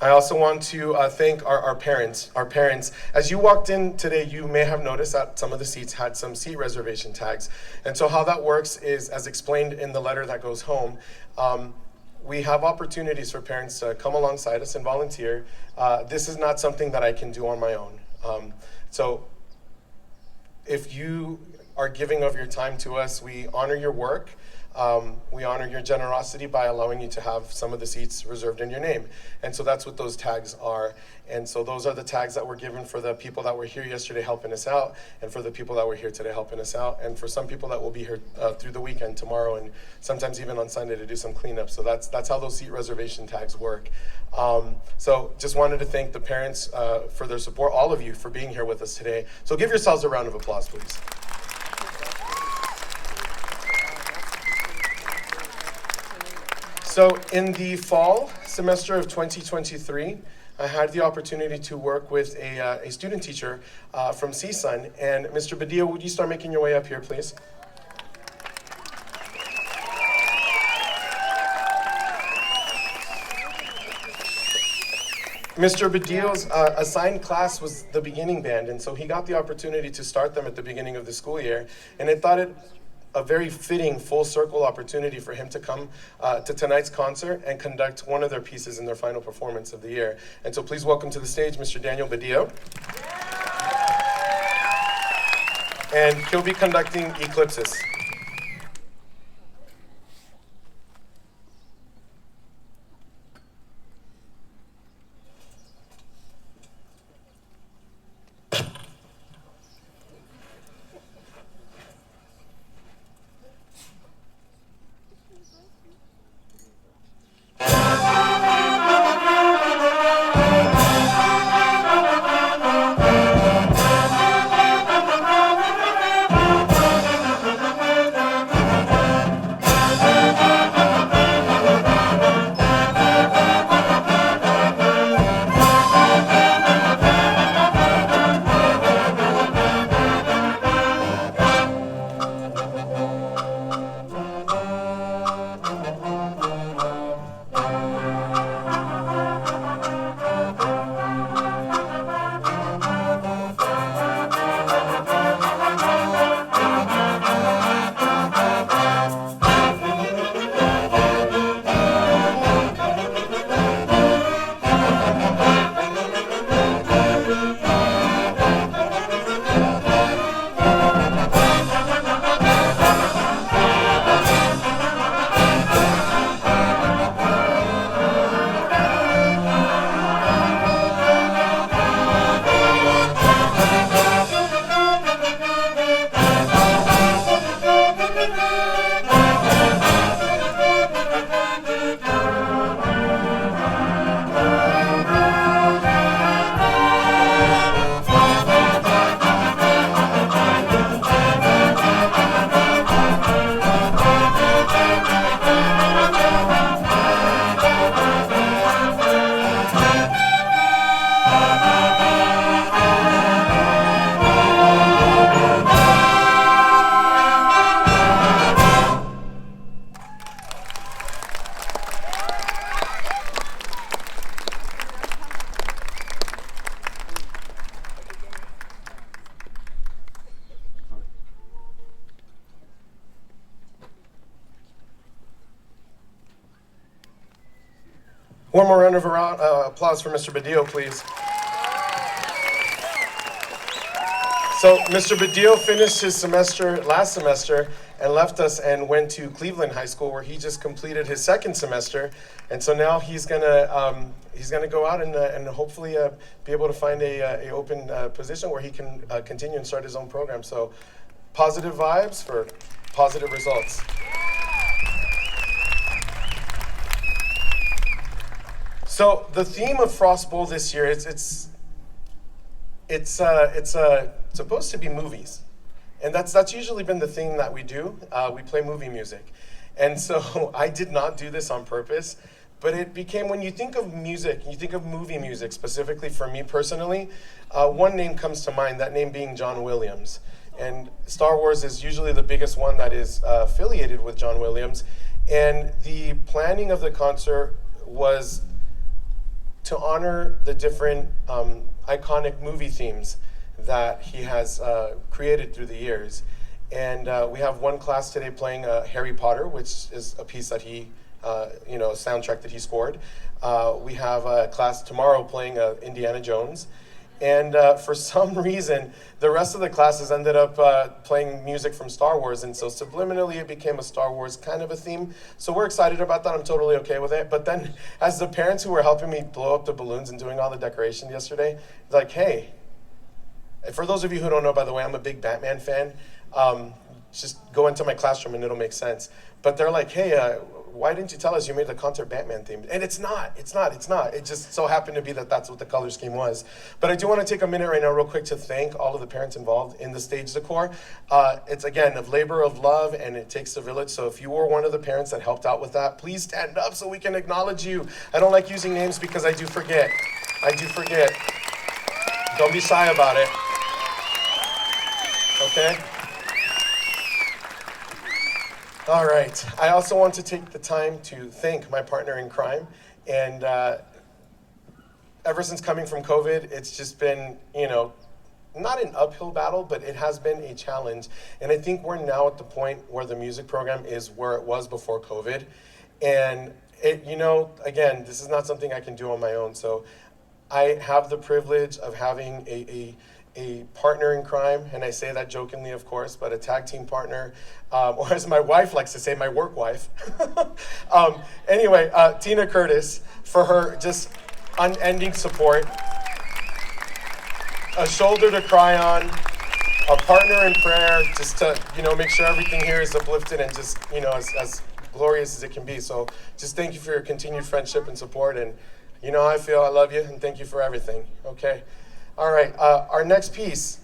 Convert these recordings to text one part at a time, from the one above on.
I also want to thank our parents. Our parents, as you walked in today, you may have noticed that some of the seats had some seat reservation tags. And so how that works is, as explained in the letter that goes home, we have opportunities for parents to come alongside us and volunteer. This is not something that I can do on my own. So if you are giving of your time to us, we honor your work. We honor your generosity by allowing you to have some of the seats reserved in your name. And so that's what those tags are. And so those are the tags that were given for the people that were here yesterday helping us out, and for the people that were here today helping us out, and for some people that will be here through the weekend, tomorrow, and sometimes even on Sunday to do some cleanup. So that's how those seat reservation tags work. So just wanted to thank the parents for their support, all of you for being here with us today. So give yourselves a round of applause, please. So in the fall semester of 2023, I had the opportunity to work with a student teacher from CSUN. And Mr. Badillo, would you start making your way up here, please? Mr. Badillo's assigned class was the beginning band, and so he got the opportunity to start them at the beginning of the school year. And I thought it a very fitting full circle opportunity for him to come to tonight's concert and conduct one of their pieces in their final performance of the year. And so please welcome to the stage Mr. Daniel Badillo. And he'll be conducting Eclipses. One more round of applause for Mr. Badillo, please. So Mr. Badillo finished his semester last semester and left us and went to Cleveland High School, where he just completed his second semester. And so now he's gonna go out and hopefully be able to find a open position where he can continue and start his own program. So positive vibes for positive results. So the theme of Frost Bowl this year, it's supposed to be movies, and that's usually been the theme that we do. We play movie music, and so I did not do this on purpose, but it became, when you think of music, you think of movie music specifically. For me personally, one name comes to mind. That name being John Williams, and Star Wars is usually the biggest one that is affiliated with John Williams, and the planning of the concert was to honor the different iconic movie themes that he has created through the years. And we have one class today playing Harry Potter, which is a piece that he, soundtrack that he scored. We have a class tomorrow playing Indiana Jones. And for some reason, the rest of the classes ended up playing music from Star Wars, and so subliminally it became a Star Wars kind of a theme. So we're excited about that. I'm totally okay with it. But then, as the parents who were helping me blow up the balloons and doing all the decoration yesterday, like, hey, for those of you who don't know, by the way, I'm a big Batman fan. Just go into my classroom and it'll make sense. But they're like, hey, why didn't you tell us you made the concert Batman theme? And it's not. It just so happened to be that that's what the color scheme was. But I do want to take a minute right now real quick to thank all of the parents involved in the stage decor. It's, again, a labor of love, and it takes a village. So if you were one of the parents that helped out with that, please stand up so we can acknowledge you. I don't like using names because I do forget. Don't be shy about it. Okay? All right. I also want to take the time to thank my partner in crime. And ever since coming from COVID, it's just been, not an uphill battle, but it has been a challenge. And I think we're now at the point where the music program is where it was before COVID. And again, this is not something I can do on my own. So I have the privilege of having a partner in crime, and I say that jokingly, of course, but a tag team partner, or as my wife likes to say, my work wife. Anyway, Tina Curtis, for her just unending support, a shoulder to cry on, a partner in prayer, just to make sure everything here is uplifted and just as glorious as it can be. So just thank you for your continued friendship and support, and you know how I feel. I love you, and thank you for everything. Okay. All right, our next piece,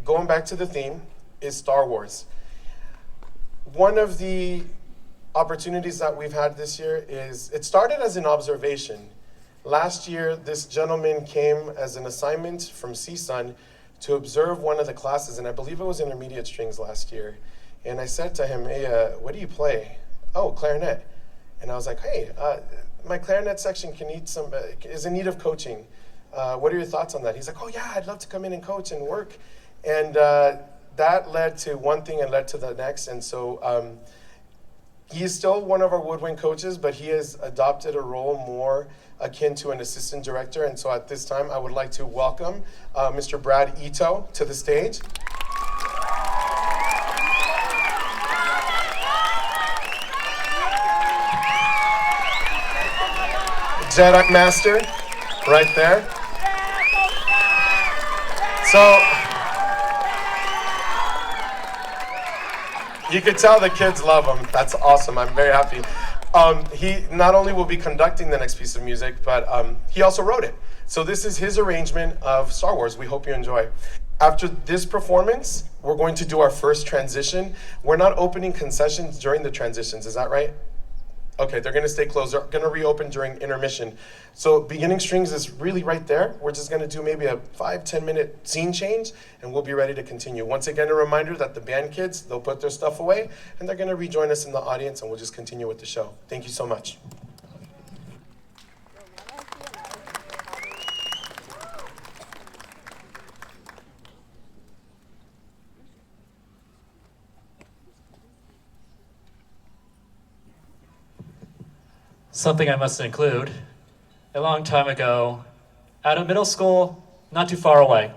going back to the theme, is Star Wars. One of the opportunities that we've had this year is, it started as an observation. Last year, this gentleman came as an assignment from CSUN to observe one of the classes, and I believe it was intermediate strings last year. And I said to him, hey, what do you play? Oh, clarinet. And I was like, hey, my clarinet section is in need of coaching. What are your thoughts on that? He's like, oh yeah, I'd love to come in and coach and work. And that led to one thing and led to the next. And so he is still one of our woodwind coaches, but he has adopted a role more akin to an assistant director. And so at this time, I would like to welcome Mr. Brad Ito to the stage. Jedi Master, right there. So, you could tell the kids love him. That's awesome. I'm very happy. He not only will be conducting the next piece of music, but he also wrote it. So this is his arrangement of Star Wars. We hope you enjoy. After this performance, we're going to do our first transition. We're not opening concessions during the transitions. Is that right? Okay, they're gonna stay closed. They're gonna reopen during intermission. So beginning strings is really right there. We're just gonna do maybe a 5-10 minute scene change, and we'll be ready to continue. Once again, a reminder that the band kids, they'll put their stuff away, and they're gonna rejoin us in the audience, and we'll just continue with the show. Thank you so much. Something I must include. A long time ago, at a middle school not too far away,